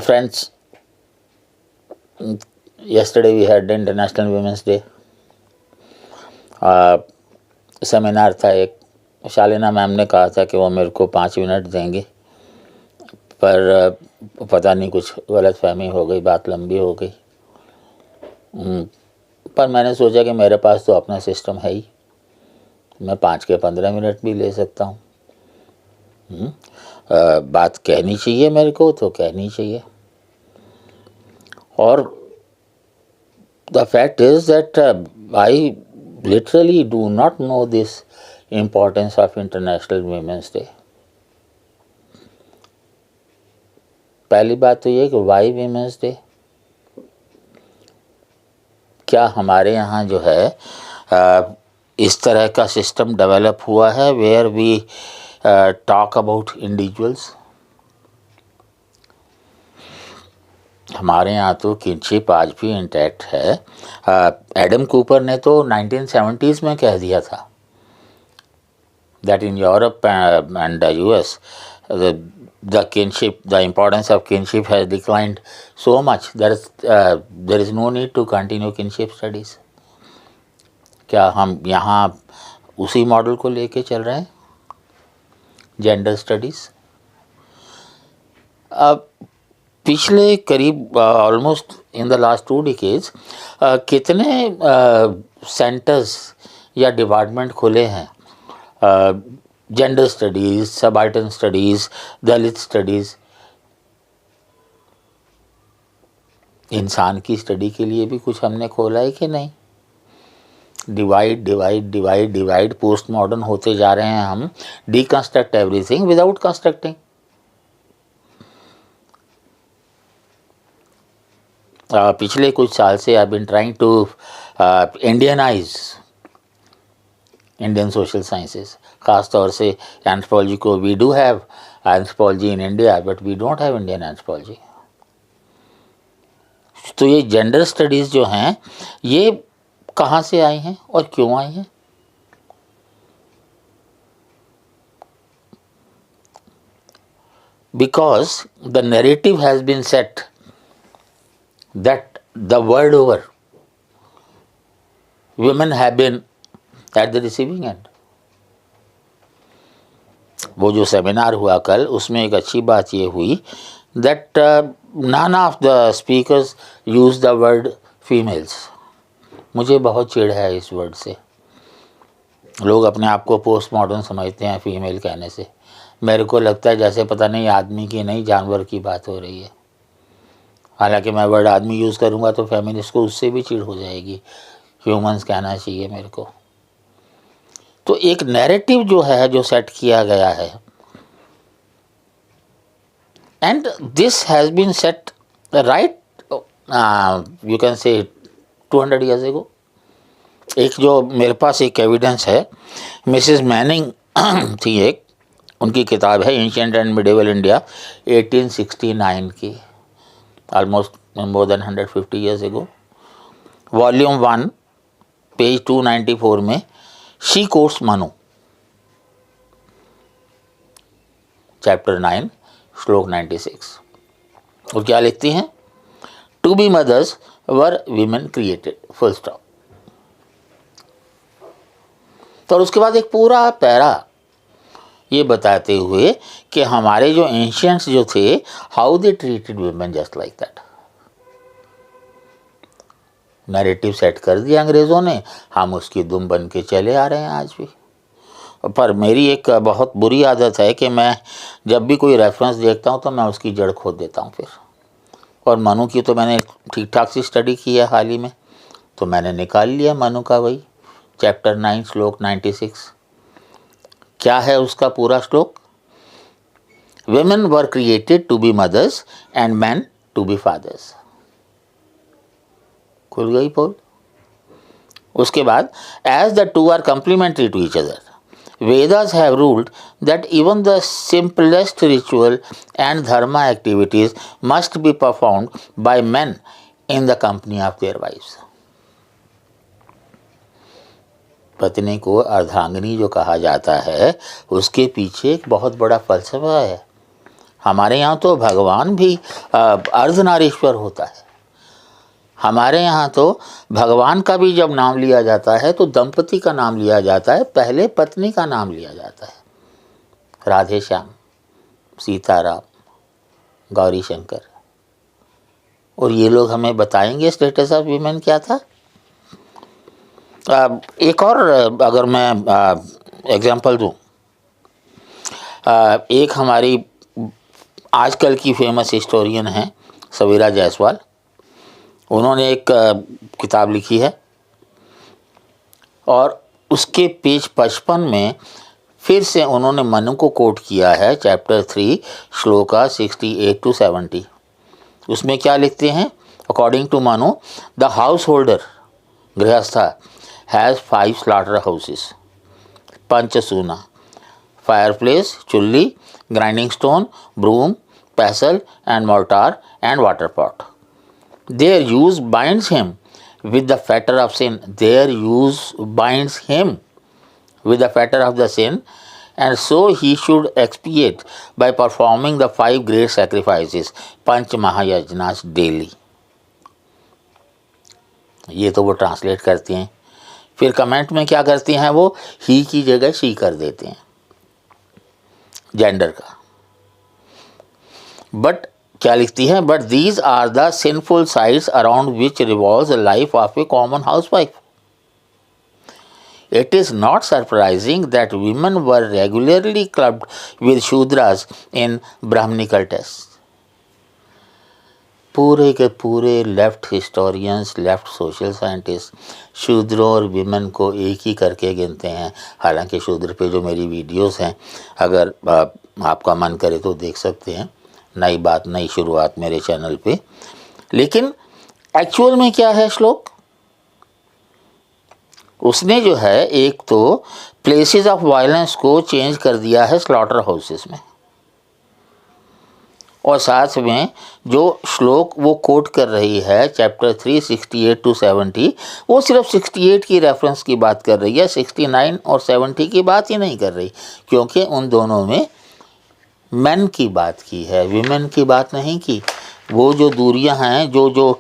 Friends, yesterday we had the International Women's Day. Seminar था एक. शालिना ma'am ने कहा था कि वो मेरे को 5 मिनट देंगे, पर पता नहीं कुछ गलत फहमी हो गई, बात लंबी हो गई. पर मैंने सोचा कि मेरे पास तो अपना सिस्टम है ही, मैं 5 के 15 मिनट भी ले सकता हूँ. बात कहनी चाहिए मेरे को तो कहनी चाहिए. और the fact is that I literally do not know this importance of International Women's Day. पहली बात तो ये कि वाई वीमेंस डे. क्या हमारे यहाँ जो है इस तरह का सिस्टम डेवलप हुआ है where we talk about individuals. हमारे यहाँ तो किनशिप आज भी इंटैक्ट है. एडम कूपर ने तो 1970s में कह दिया था that in Europe and US the kinship, the importance of kinship has declined so much that there is no need to continue kinship studies. क्या हम यहाँ उसी मॉडल को लेके चल रहे हैं, जेंडर स्टडीज़? अब पिछले करीब almost in the last 2 decades कितने सेंटर्स या डिपार्टमेंट खुले हैं, जेंडर स्टडीज़, सबाल्टर्न स्टडीज़, दलित स्टडीज़. इंसान की स्टडी के लिए भी कुछ हमने खोला है कि नहीं? Divide divide divide divide post modern होते जा रहे हैं हम. Deconstruct everything without constructing. पिछले कुछ साल से I been trying to Indianize Indian social sciences. ख़ास तौर से एंथ्रोपोलॉजी को. We do have anthropology in India but we don't have Indian anthropology. तो ये जेंडर स्टडीज़ जो हैं ये कहाँ से आई हैं और क्यों आई हैं? Because the narrative has been set that the world over women have been at the receiving end. वो जो सेमिनार हुआ कल उसमें एक अच्छी बात ये हुई that none of the speakers use the word females. मुझे बहुत चिढ़ है इस वर्ड से. लोग अपने आप को पोस्ट मॉडर्न समझते हैं फीमेल कहने से. मेरे को लगता है जैसे पता नहीं आदमी की नहीं जानवर की बात हो रही है. हालांकि मैं वर्ड आदमी यूज़ करूँगा तो फेमिनिस्ट को उससे भी चिढ़ हो जाएगी. ह्यूमंस कहना चाहिए मेरे को. तो एक नैरेटिव जो है जो सेट किया गया है, and this has been set right you can say 200 years ago. एक जो मेरे पास एक एविडेंस है, मिसेस मैनिंग थी एक, उनकी किताब है एंशिएंट एंड मिडिवल इंडिया 1869 की, almost more than 150 years ago. Volume 1 page 294 में she quotes Manu, chapter 9 श्लोक 96. और क्या लिखती हैं? To be mothers were women created, full stop. तो उसके बाद एक पूरा पैरा ये बताते हुए कि हमारे जो एंशियंट्स जो थे, how they treated women just like that. Narrative set कर दिया अंग्रेज़ों ने, हम उसकी दुम बन के चले आ रहे हैं आज भी. पर मेरी एक बहुत बुरी आदत है कि मैं जब भी कोई रेफरेंस देखता हूँ तो मैं उसकी जड़ खोद देता हूँ फिर. और मनु की तो मैंने ठीक ठाक सी स्टडी की है हाल ही में, तो मैंने निकाल लिया मनु का वही चैप्टर 9 श्लोक 96. क्या है उसका पूरा श्लोक? Women were created to be mothers and men to be fathers. खुल गई पोल. उसके बाद as the two are complementary to each other, Vedas have ruled that even the simplest ritual and dharma activities must be performed by men in the company of their wives. पत्नी को अर्धांगिनी जो कहा जाता है उसके पीछे एक बहुत बड़ा फलसफा है. हमारे यहाँ तो भगवान भी अर्धनारीश्वर होता है। हमारे यहाँ तो भगवान का भी जब नाम लिया जाता है तो दंपति का नाम लिया जाता है, पहले पत्नी का नाम लिया जाता है। राधे श्याम, सीताराम, गौरी शंकर। और ये लोग हमें बताएंगे स्टेटस ऑफ वीमेन क्या था। एक और अगर मैं एग्जांपल दूं, एक हमारी आजकल की फेमस हिस्टोरियन हैं सवेरा जायसवाल, उन्होंने एक किताब लिखी है और उसके पेज 55 में फिर से उन्होंने मनु को कोट किया है, चैप्टर 3 श्लोका 68 to 70। उसमें क्या लिखते हैं? According to Manu, the house holder grihastha has 5 slaughter houses, panchasuna, fireplace chulli, grinding stone, broom, pestle and mortar and water pot. Their use binds him with the fetter of sin. Their use binds him with the fetter of the sin, and so he should expiate by performing the 5 great sacrifices, Panch Mahayajnas, daily. ये तो वो translate करती हैं। फिर comment में क्या करती हैं वो? ही की जगह शी कर देते हैं, जेंडर का। बट क्या लिखती है? But these are the sinful sides around which revolves the life of a common housewife. It is not surprising that women were regularly clubbed with Shudras in Brahminical tests. पूरे के पूरे left historians, left social scientist शूद्रों और women को एक ही करके गिनते हैं। हालांकि शूद्र पे जो मेरी वीडियोस हैं, अगर आपका मन करे तो देख सकते हैं, नई बात नई शुरुआत मेरे चैनल पे। लेकिन एक्चुअल में क्या है श्लोक? उसने जो है एक तो प्लेसेस ऑफ वायलेंस को चेंज कर दिया है स्लॉटर हाउसेस में, और साथ में जो श्लोक वो कोट कर रही है चैप्टर 3 68 to 70, वो सिर्फ 68 की रेफरेंस की बात कर रही है, 69 और 70 की बात ही नहीं कर रही, क्योंकि उन दोनों में मेन की बात की है, विमेन की बात नहीं की। वो जो दूरियां हैं, जो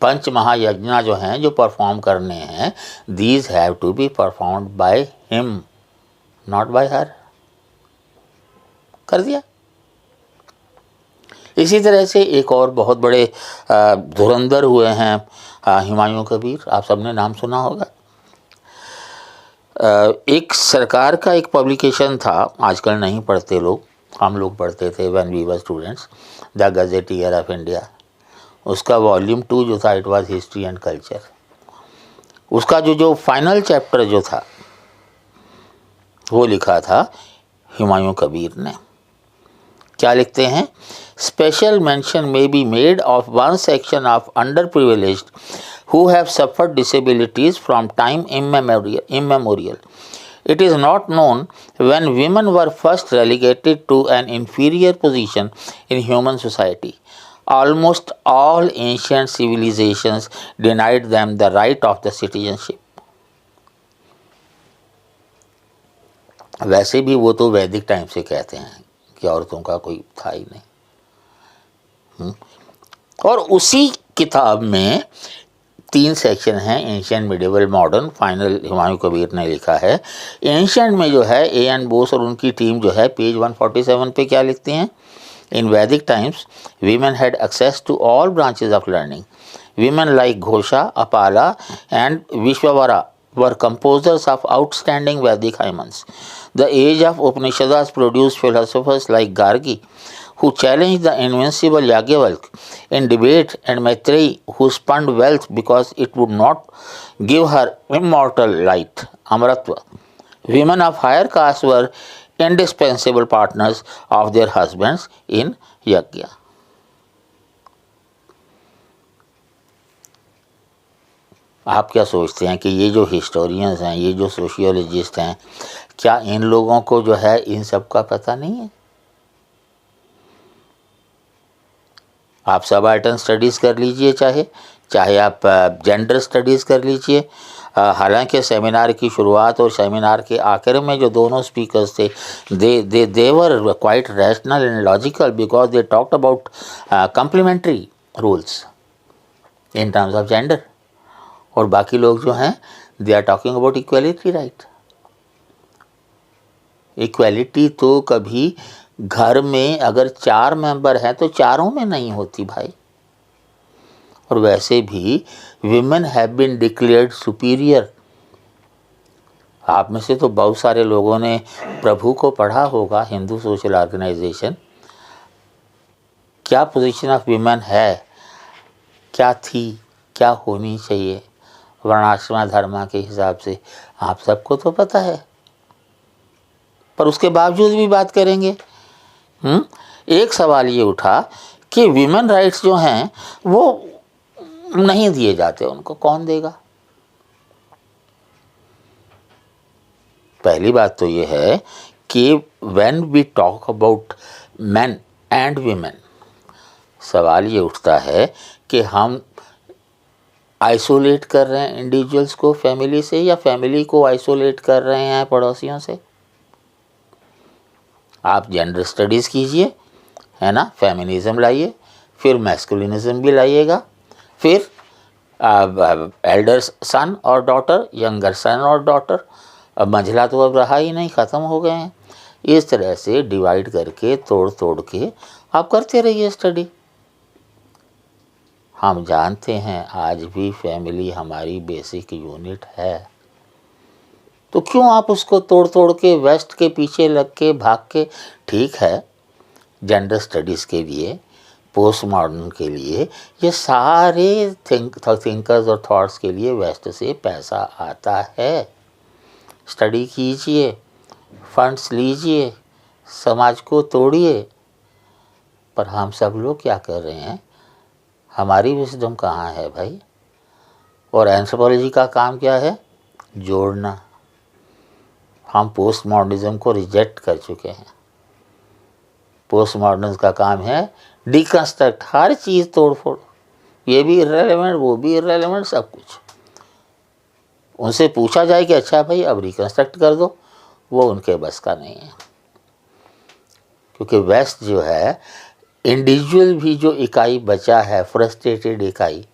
पंच महायज्ञ जो हैं जो परफॉर्म करने हैं, these have to be performed by him, not by her. कर दिया। इसी तरह से एक और बहुत बड़े धुरंधर हुए हैं हुमायूं कबीर, आप सबने नाम सुना होगा। एक सरकार का एक पब्लिकेशन था, आजकल नहीं पढ़ते लोग, हम लोग पढ़ते थे when we were students, the gazetteer of India. उसका वॉल्यूम 2 जो था, it was history and culture. उसका जो फाइनल चैप्टर जो था वो लिखा था हुमायूं कबीर ने। क्या लिखते हैं? Special mention may be made of one section of under privileged who have suffered disabilities from time immemorial. It is not known when women were first relegated to an inferior position in human society. Almost all ancient civilizations denied them the right of the citizenship. वैसे भी वो तो वैदिक time से कहते हैं कि औरतों का कोई था ही नहीं। और उसी किताब में 3 सेक्शन हैं, ancient, medieval, modern. Final Humayun Kabir ने लिखा है। एंशिएंट में जो है ए एन बोस और उनकी टीम जो है पेज 147 पे क्या लिखते हैं? In Vedic times women had access to all branches of learning. Women like Ghosha, Apala and Vishvavara were composers of outstanding Vedic hymns. The age of Upanishads produced philosophers like Gargi, who challenged the invincible Yagyavalk in debate, and Maitreyi, who spurned wealth because it would not give her immortal light, Amratva. Women of higher caste were indispensable partners of their husbands in Yagya. आप क्या सोचते हैं कि ये जो historians हैं, ये जो सोशियोलॉजिस्ट हैं, क्या इन लोगों को जो है इन सब का पता नहीं है? आप सबाल्टर्न स्टडीज़ कर लीजिए, चाहे चाहे आप जेंडर स्टडीज़ कर लीजिए। हालांकि सेमिनार की शुरुआत और सेमिनार के आखिर में जो दोनों स्पीकर्स थे, they were quite rational and logical because they talked about complementary rules in terms of gender. और बाकी लोग जो हैं they are talking about equality right. Equality तो कभी घर में अगर 4 मेंबर हैं तो चारों में नहीं होती भाई। और वैसे भी women have been declared superior. आप में से तो बहुत सारे लोगों ने प्रभु को पढ़ा होगा, हिंदू सोशल ऑर्गेनाइजेशन। क्या पोजीशन ऑफ विमेन है, क्या थी, क्या होनी चाहिए वर्णाश्रम धर्म के हिसाब से, आप सबको तो पता है। पर उसके बावजूद भी बात करेंगे। एक सवाल ये उठा कि विमेन राइट्स जो हैं वो नहीं दिए जाते, उनको कौन देगा? पहली बात तो ये है कि when we talk about men and women, सवाल ये उठता है कि हम आइसोलेट कर रहे हैं इंडिविजुअल्स को फैमिली से, या फैमिली को आइसोलेट कर रहे हैं पड़ोसियों से। आप जेंडर स्टडीज़ कीजिए, है ना, फेमिनिज्म लाइए, फिर मैस्कुलिनिज्म भी लाइएगा, फिर एल्डर सन और डॉटर, यंगर सन और डॉटर। अब मंझला तो अब रहा ही नहीं, ख़त्म हो गए हैं। इस तरह से डिवाइड करके तोड़ तोड़ के आप करते रहिए स्टडी। हम जानते हैं आज भी फैमिली हमारी बेसिक यूनिट है, तो क्यों आप उसको तोड़ तोड़ के वेस्ट के पीछे लग के भाग के। ठीक है, जेंडर स्टडीज़ के लिए, पोस्ट मॉडर्न के लिए, ये सारे थिंकर्स और थॉट्स के लिए वेस्ट से पैसा आता है। स्टडी कीजिए, फंड्स लीजिए, समाज को तोड़िए। पर हम सब लोग क्या कर रहे हैं? हमारी विजडम कहाँ है भाई? और एंथ्रोपोलॉजी का काम क्या है? जोड़ना। हम पोस्ट मॉडर्निज्म को रिजेक्ट कर चुके हैं। पोस्ट मॉडर्निज्म का काम है डिकंस्ट्रक्ट, हर चीज़ तोड़ फोड़, ये भी इर्रेलेवेंट, वो भी इर्रेलेवेंट, सब कुछ। उनसे पूछा जाए कि अच्छा भाई अब रिकंस्ट्रक्ट कर दो, वो उनके बस का नहीं है। क्योंकि वेस्ट जो है, इंडिविजुअल भी जो इकाई बचा है, फ्रस्ट्रेटेड इकाई,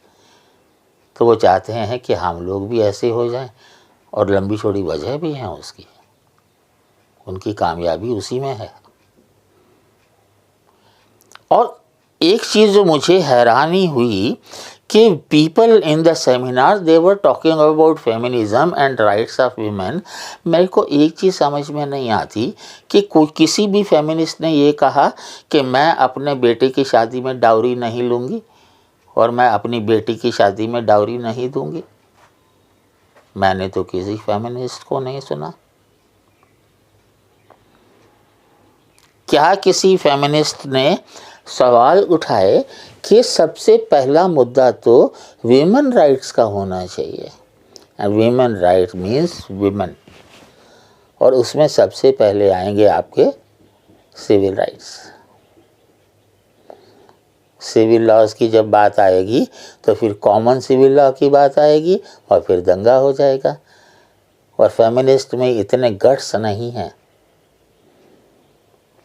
तो वो चाहते हैं कि हम लोग भी ऐसे हो जाएं। और लंबी चौड़ी वजह भी है उसकी, उनकी कामयाबी उसी में है। और एक चीज़ जो मुझे हैरानी हुई कि people in the seminar they were talking about feminism and rights of women. मेरे को एक चीज़ समझ में नहीं आती कि किसी भी फेमिनिस्ट ने ये कहा कि मैं अपने बेटे की शादी में डाउरी नहीं लूँगी और मैं अपनी बेटी की शादी में डाउरी नहीं दूँगी। मैंने तो किसी फेमिनिस्ट को नहीं सुना। क्या किसी फेमिनिस्ट ने सवाल उठाए कि सबसे पहला मुद्दा तो वीमेन राइट्स का होना चाहिए, and women rights means women, और उसमें सबसे पहले आएंगे आपके सिविल राइट्स। सिविल लॉज की जब बात आएगी तो फिर कॉमन सिविल लॉ की बात आएगी और फिर दंगा हो जाएगा। और फेमिनिस्ट में इतने गट्स नहीं हैं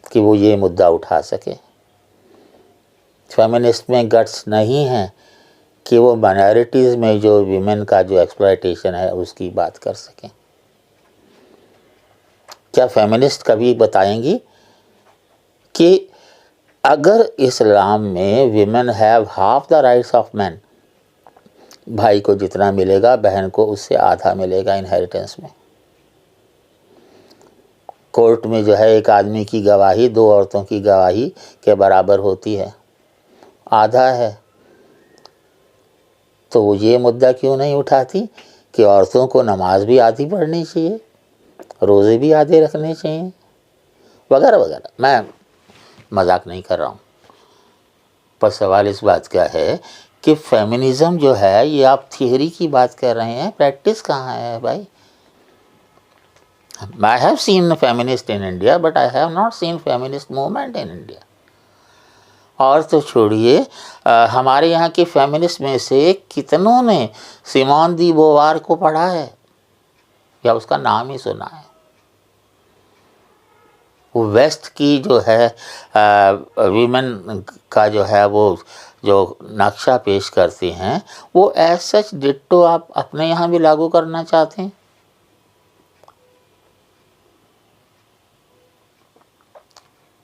कि वो ये मुद्दा उठा सके। फेमिनिस्ट में गट्स नहीं हैं कि वो माइनॉरिटीज़ में जो विमेन का जो एक्सप्लॉयटेशन है उसकी बात कर सकें। क्या फेमिनिस्ट कभी बताएंगी कि अगर इस्लाम में women have half the rights of man, भाई को जितना मिलेगा बहन को उससे आधा मिलेगा इनहेरिटेंस में। कोर्ट में जो है एक आदमी की गवाही 2 औरतों की गवाही के बराबर होती है, आधा है। तो वो ये मुद्दा क्यों नहीं उठाती कि औरतों को नमाज भी आधी पढ़नी चाहिए, रोज़े भी आधे रखने चाहिए, वगैरह वगैरह। मैं मजाक नहीं कर रहा हूँ, पर सवाल इस बात का है कि फेमिनिज़म जो है ये आप थियरी की बात कर रहे हैं, प्रैक्टिस कहाँ है भाई? I have seen feminist in India, but I have not seen feminist movement in India. और तो छोड़िए, हमारे यहाँ के फेमिनिस्ट में से कितनों ने सिमोन दी बोवार को पढ़ा है या उसका नाम ही सुना है। वो वेस्ट की जो है वीमेन का जो है वो जो नक्शा पेश करती हैं, वो एज सच डिट्टो आप अपने यहाँ भी लागू करना चाहते हैं?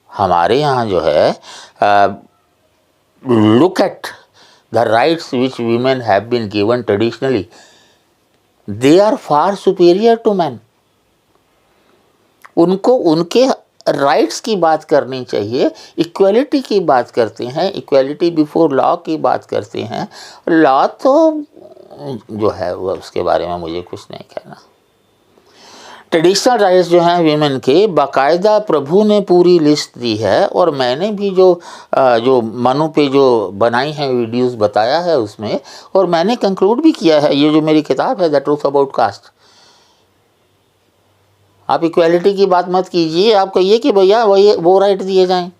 हमारे यहाँ जो है look at the rights which women have been given traditionally, they are far superior to men. उनको उनके राइट्स की बात करनी चाहिए, इक्वलिटी की बात करते हैं, इक्वलिटी बिफोर लॉ की बात करते हैं। लॉ तो जो है वो उसके बारे में मुझे कुछ नहीं कहना। ट्रेडिशनल राइट्स जो हैं वीमेन के, बाकायदा प्रभु ने पूरी लिस्ट दी है, और मैंने भी जो मनु पे जो बनाई हैं वीडियोस बताया है उसमें, और मैंने कंक्लूड भी किया है। ये जो मेरी किताब है द ट्रूथ अबाउट कास्ट, आप इक्वालिटी की बात मत कीजिए, आप कहिए कि भैया वो राइट दिए जाएं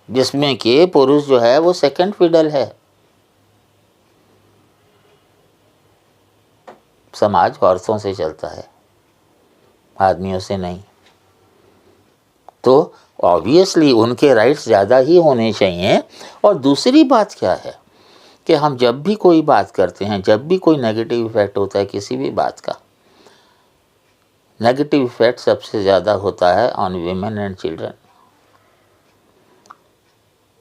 जिसमें कि पुरुष जो है वो सेकंड फिडल है। समाज औरतों से चलता है, आदमियों से नहीं, तो ऑब्वियसली उनके राइट्स ज़्यादा ही होने चाहिए। और दूसरी बात क्या है कि हम जब भी कोई बात करते हैं, जब भी कोई नेगेटिव इफेक्ट होता है किसी भी बात का, नेगेटिव इफेक्ट सबसे ज़्यादा होता है on women and children.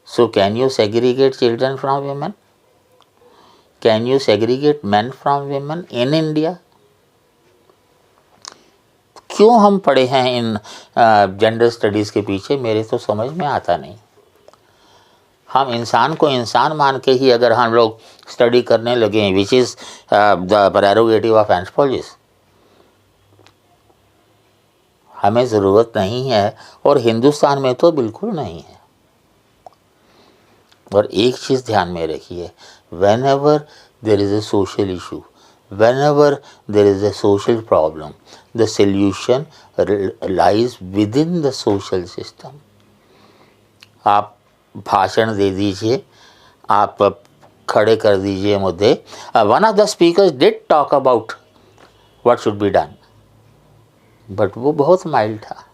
So can you segregate children from women? Can you segregate men from women in India? क्यों हम पढ़े हैं इन जेंडर स्टडीज़ के पीछे, मेरे तो समझ में आता नहीं। हम इंसान को इंसान मान के ही अगर हम लोग स्टडी करने लगे, which is the prerogative of anthropologist, हमें ज़रूरत नहीं है, और हिंदुस्तान में तो बिल्कुल नहीं है। और एक चीज़ ध्यान में रखिए, whenever there is a social issue, whenever there is a social problem, the solution lies within the social system. आप भाषण दे दीजिए, आप खड़े कर दीजिए मुद्दे। One of the speakers did talk about what should be done, but वो बहुत माइल्ड था।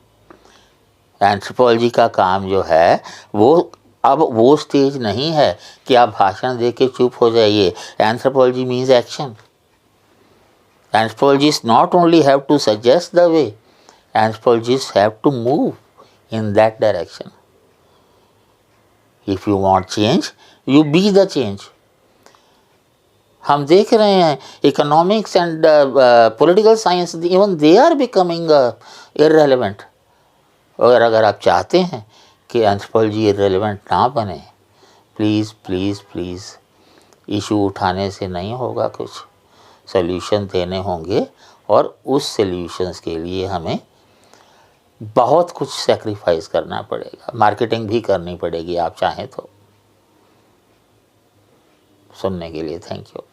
एंथ्रोपोलॉजी का काम जो है वो अब वो स्टेज नहीं है कि आप भाषण दे के चुप हो जाइए। Anthropology means action. Anthropologist not only have to suggest the way, anthropologist have to move in that direction. If you want change, you be the change. हम देख रहे हैं economics and political science, even they are becoming irrelevant. और अगर आप चाहते हैं कि एंथ्रोपोलॉजी इररेलेवेंट ना बने, प्लीज़ प्लीज़ प्लीज़ इशू उठाने से नहीं होगा, कुछ सॉल्यूशन देने होंगे, और उस सॉल्यूशंस के लिए हमें बहुत कुछ सेक्रीफाइस करना पड़ेगा, मार्केटिंग भी करनी पड़ेगी आप चाहें तो। सुनने के लिए थैंक यू।